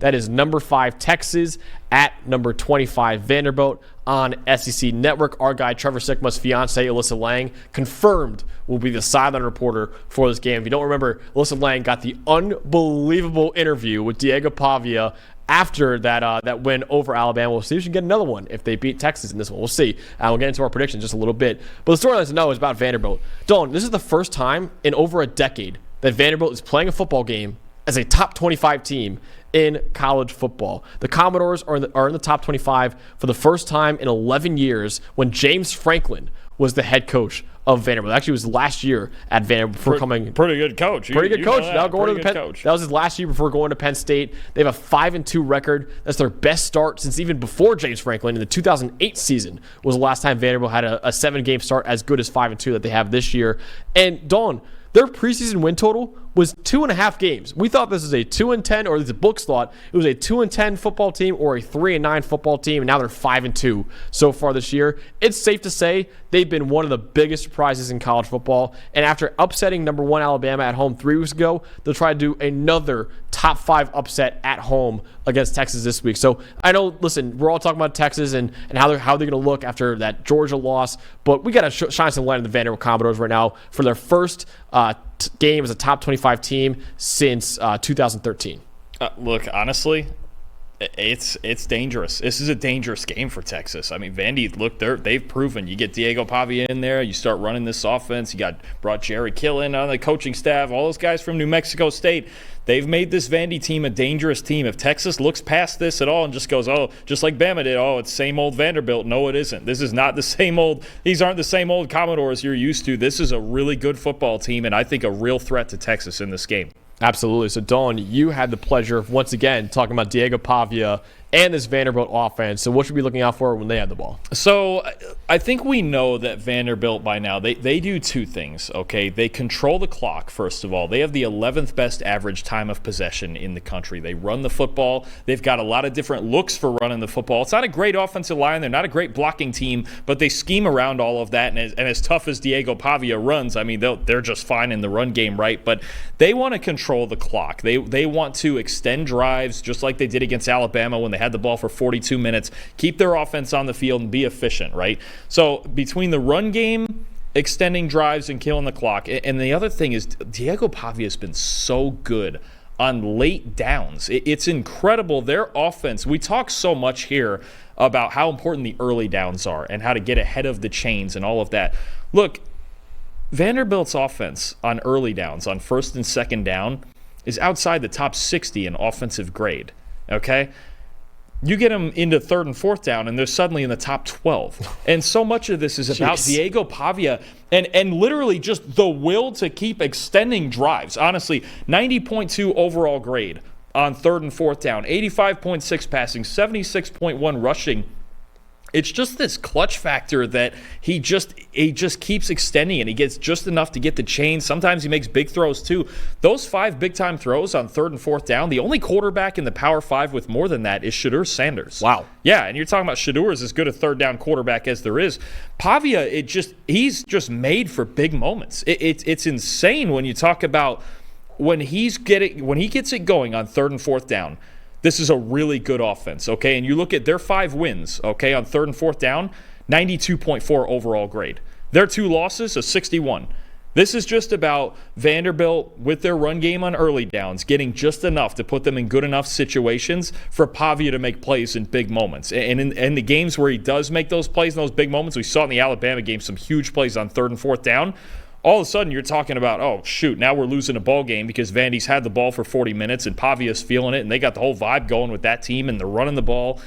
That is number 5 Texas at number 25 Vanderbilt on SEC Network. Our guy Trevor Sickma's fiance Alyssa Lang confirmed will be the sideline reporter for this game. If you don't remember, Alyssa Lang got the unbelievable interview with Diego Pavia after that win over Alabama. We'll see if she can get another one if they beat Texas in this one. We'll see. We'll get into our predictions just a little bit. But the story I like to know is about Vanderbilt. Dylan, this is the first time in over a decade that Vanderbilt is playing a football game as a top 25 team in college football. The Commodores are in the top 25 for the first time in 11 years when James Franklin was the head coach of Vanderbilt. Actually, it was last year at Vanderbilt before coming. Pretty good coach. Pretty good coach. Now going to Penn. Coach. That was his last year before going to Penn State. They have a 5-2 record. That's their best start since even before James Franklin. In the 2008 season was the last time Vanderbilt had a 7-game start as good as 5-2 that they have this year. And Dawn, their preseason win total was 2.5 games. We thought this was a 2-10, or the books thought it was a 2-10 football team or a 3-9 football team, and now they're 5-2 so far this year. It's safe to say they've been one of the biggest surprises in college football, and after upsetting number 1 Alabama at home 3 weeks ago, they'll try to do another top 5 upset at home against Texas this week. So I know, listen, we're all talking about Texas and how they're going to look after that Georgia loss, but we got to shine some light on the Vanderbilt Commodores right now for their first game as a top 25 team since 2013. Look, honestly, it's dangerous. This is a dangerous game for Texas. I mean, Vandy, look, they've proven. You get Diego Pavia in there, you start running this offense. You brought Jerry Killen on the coaching staff, all those guys from New Mexico State. They've made this Vandy team a dangerous team. If Texas looks past this at all and just goes, oh, just like Bama did, oh, it's same old Vanderbilt. No, it isn't. This is not the same old. These aren't the same old Commodores you're used to. This is a really good football team, and I think a real threat to Texas in this game. Absolutely. So, Dawn, you had the pleasure of, once again, talking about Diego Pavia and this Vanderbilt offense. So what should we be looking out for when they have the ball? So I think we know that Vanderbilt by now, they do two things, okay? They control the clock, first of all. They have the 11th best average time of possession in the country. They run the football. They've got a lot of different looks for running the football. It's not a great offensive line. They're not a great blocking team, but they scheme around all of that. And as tough as Diego Pavia runs, I mean, they're just fine in the run game, right? But they want to control the clock. They want to extend drives just like they did against Alabama when they had the ball for 42 minutes, keep their offense on the field and be efficient, right? So between the run game, extending drives, and killing the clock, and the other thing is Diego Pavia has been so good on late downs. It's incredible. Their offense, we talk so much here about how important the early downs are and how to get ahead of the chains and all of that. Look, Vanderbilt's offense on early downs, on first and second down, is outside the top 60 in offensive grade, okay? You get them into third and fourth down, and they're suddenly in the top 12. And so much of this is about Diego Pavia and literally just the will to keep extending drives. Honestly, 90.2 overall grade on third and fourth down, 85.6 passing, 76.1 rushing. It's just this clutch factor that he just keeps extending, and he gets just enough to get the chain. Sometimes he makes big throws too. Those 5 big-time throws on third and fourth down, the only quarterback in the Power 5 with more than that is Shedeur Sanders. Wow. Yeah, and you're talking about Shedeur is as good a third-down quarterback as there is. Pavia, he's just made for big moments. It's insane when you talk about when he gets it going on third and fourth down. This is a really good offense, okay? And you look at their 5 wins, okay, on third and fourth down, 92.4 overall grade. Their 2 losses, a 61. This is just about Vanderbilt with their run game on early downs, getting just enough to put them in good enough situations for Pavia to make plays in big moments. And in the games where he does make those plays in those big moments, we saw in the Alabama game some huge plays on third and fourth down. All of a sudden, you're talking about, oh, shoot, now we're losing a ball game because Vandy's had the ball for 40 minutes and Pavia's feeling it, and they got the whole vibe going with that team, and they're running the ball.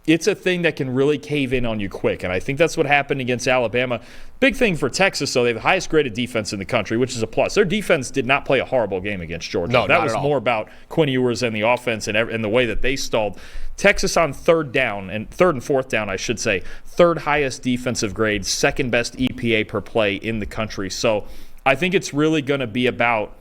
It's a thing that can really cave in on you quick, and I think that's what happened against Alabama. Big thing for Texas, though, they have the highest graded defense in the country, which is a plus. Their defense did not play a horrible game against Georgia. No, that was more about Quinn Ewers and the offense and the way that they stalled. Texas on third and fourth down, I should say, third highest defensive grade, second best EPA per play in the country. So I think it's really going to be about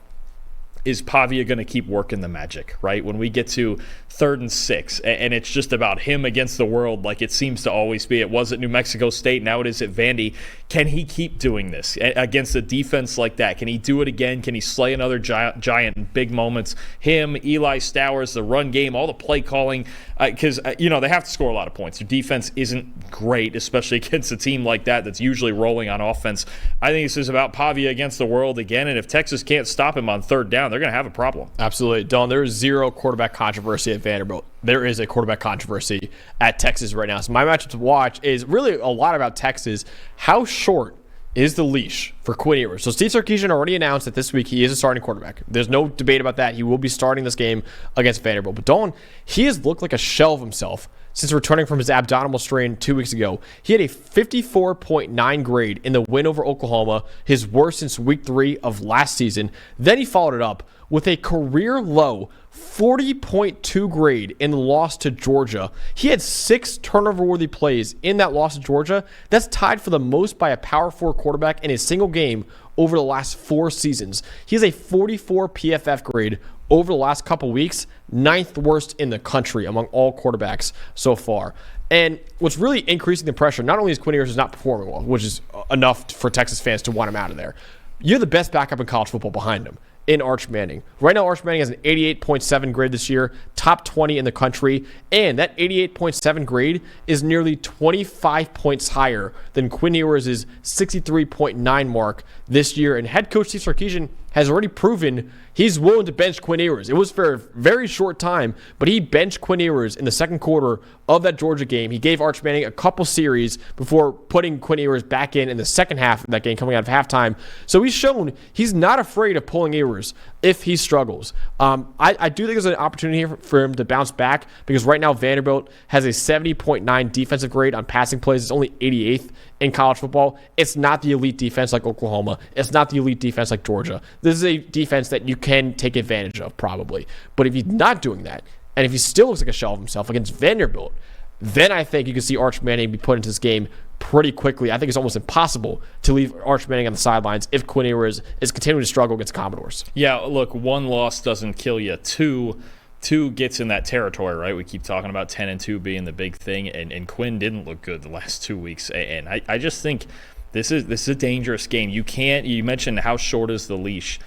is Pavia going to keep working the magic, right? When we get to 3rd and 6, and it's just about him against the world like it seems to always be. It was at New Mexico State, now it is at Vandy. Can he keep doing this against a defense like that? Can he do it again? Can he slay another giant in big moments? Him, Eli Stowers, the run game, all the play calling, because, they have to score a lot of points. Their defense isn't great, especially against a team like that that's usually rolling on offense. I think this is about Pavia against the world again, and if Texas can't stop him on 3rd down, they're going to have a problem. Absolutely. Don, there is zero quarterback controversy at Vanderbilt. There is a quarterback controversy at Texas right now. So my matchup to watch is really a lot about Texas. How short is the leash for Quinn Ewers? So Steve Sarkisian already announced that this week he is a starting quarterback. There's no debate about that. He will be starting this game against Vanderbilt. But Don, he has looked like a shell of himself since returning from his abdominal strain 2 weeks ago. He had a 54.9 grade in the win over Oklahoma, his worst since week 3 of last season. Then he followed it up with a career low 40.2 grade in the loss to Georgia. He had 6 turnover-worthy plays in that loss to Georgia. That's tied for the most by a Power 4 quarterback in a single game over the last 4 seasons. He has a 44 PFF grade over the last couple weeks, 9th worst in the country among all quarterbacks so far. And what's really increasing the pressure, not only is Quinn Ewers not performing well, which is enough for Texas fans to want him out of there, you're the best backup in college football behind him in Arch Manning. Right now, Arch Manning has an 88.7 grade this year, top 20 in the country, and that 88.7 grade is nearly 25 points higher than Quinn Ewers' 63.9 mark this year. And head coach Steve Sarkisian has already proven he's willing to bench Quinn Ewers. It was for a very short time, but he benched Quinn Ewers in the second quarter of that Georgia game. He gave Arch Manning a couple series before putting Quinn Ewers back in the second half of that game, coming out of halftime. So he's shown he's not afraid of pulling Ewers if he struggles. I do think there's an opportunity here for him to bounce back, because right now Vanderbilt has a 70.9 defensive grade on passing plays. It's only 88th in college football. It's not the elite defense like Oklahoma. It's not the elite defense like Georgia. This is a defense that you can take advantage of probably. But if he's not doing that, and if he still looks like a shell of himself against Vanderbilt, then I think you can see Arch Manning be put into this game pretty quickly. I think it's almost impossible to leave Arch Manning on the sidelines if Quinn Ewers is continuing to struggle against Commodores. Yeah, look, 1 loss doesn't kill you. Two gets in that territory, right? We keep talking about 10-2 being the big thing, and Quinn didn't look good the last 2 weeks. And I just think this is a dangerous game. You mentioned how short is the leash.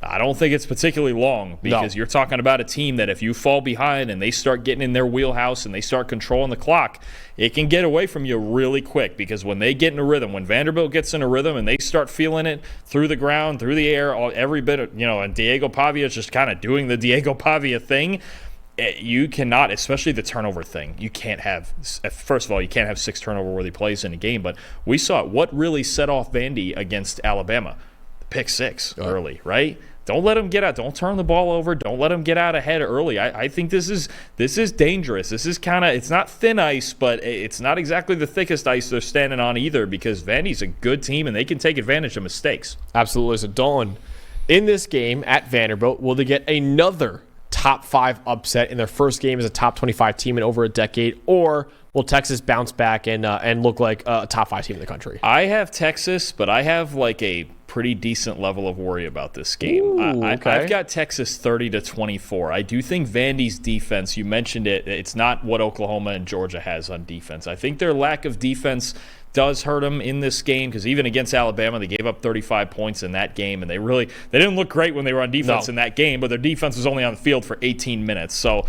I don't think it's particularly long, because you're talking about a team that if you fall behind and they start getting in their wheelhouse and they start controlling the clock, it can get away from you really quick. Because when they get in a rhythm, when Vanderbilt gets in a rhythm and they start feeling it through the ground, through the air, every bit of, and Diego Pavia is just kind of doing the Diego Pavia thing, you cannot, especially the turnover thing, you can't have, first of all, you can't have 6 turnover-worthy plays in a game. But we saw it. What really set off Vandy against Alabama? Pick 6 early, right? Don't let them get out. Don't turn the ball over. Don't let them get out ahead early. I think this is dangerous. This is it's not thin ice, but it's not exactly the thickest ice they're standing on either, because Vandy's a good team and they can take advantage of mistakes. Absolutely. So, Dawn, in this game at Vanderbilt, will they get another top 5 upset in their first game as a top 25 team in over a decade, or will Texas bounce back and look like a top 5 team in the country? I have Texas, but I have like a pretty decent level of worry about this game. Ooh, okay. I've got Texas 30-24. I do think Vandy's defense, you mentioned it, it's not what Oklahoma and Georgia has on defense. I think their lack of defense does hurt them in this game, because even against Alabama, they gave up 35 points in that game, and they didn't look great when they were on defense in that game, but their defense was only on the field for 18 minutes. So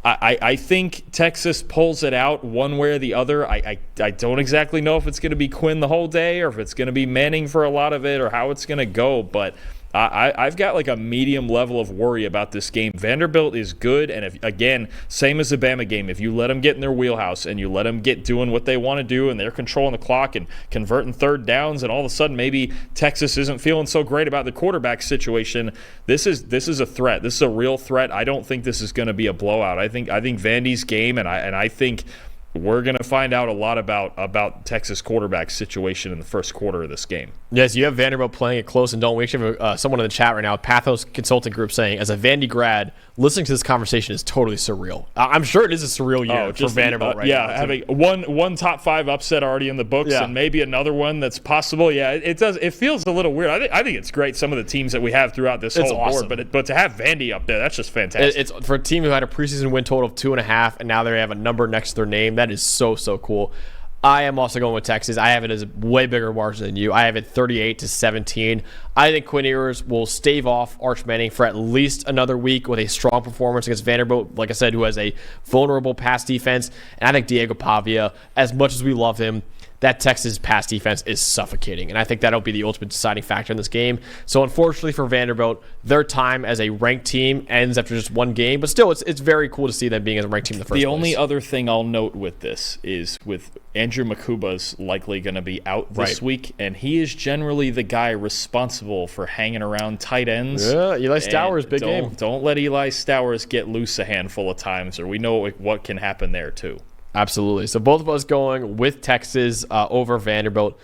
I think Texas pulls it out one way or the other. I don't exactly know if it's going to be Quinn the whole day, or if it's going to be Manning for a lot of it, or how it's going to go, but I've got like a medium level of worry about this game. Vanderbilt is good, and again, same as the Bama game, if you let them get in their wheelhouse and you let them get doing what they want to do, and they're controlling the clock and converting 3rd downs, and all of a sudden maybe Texas isn't feeling so great about the quarterback situation, this is a threat. This is a real threat. I don't think this is going to be a blowout. I think Vandy's game, and I think we're going to find out a lot about Texas quarterback situation in the first quarter of this game. Yes, you have Vanderbilt playing it close, and don't we actually have someone in the chat right now, Pathos Consulting Group, saying, as a Vandy grad, listening to this conversation is totally surreal. I'm sure it is a surreal year for Vanderbilt right now. Yeah, having one top 5 upset already in the books, and maybe another one that's possible. Yeah, it does. It feels a little weird. I think it's great, some of the teams that we have throughout this whole awesome. board, but to have Vandy up there, that's just fantastic. It's for a team who had a preseason win total of 2.5, and now they have a number next to their name. That is so cool. I am also going with Texas. I have it as a way bigger margin than you. I have it 38-17. I think Quinn Ewers will stave off Arch Manning for at least another week with a strong performance against Vanderbilt, like I said, who has a vulnerable pass defense. And I think Diego Pavia, as much as we love him, that Texas pass defense is suffocating. And I think that'll be the ultimate deciding factor in this game. So unfortunately for Vanderbilt, their time as a ranked team ends after just one game. But still, it's very cool to see them being as a ranked team in the first place. The only other thing I'll note with this is with Andrew Makuba's likely going to be out this week, and he is generally the guy responsible for hanging around tight ends. Yeah, Eli Stowers, big game. Don't let Eli Stowers get loose a handful of times, or we know what can happen there too. Absolutely. So both of us going with Texas over Vanderbilt.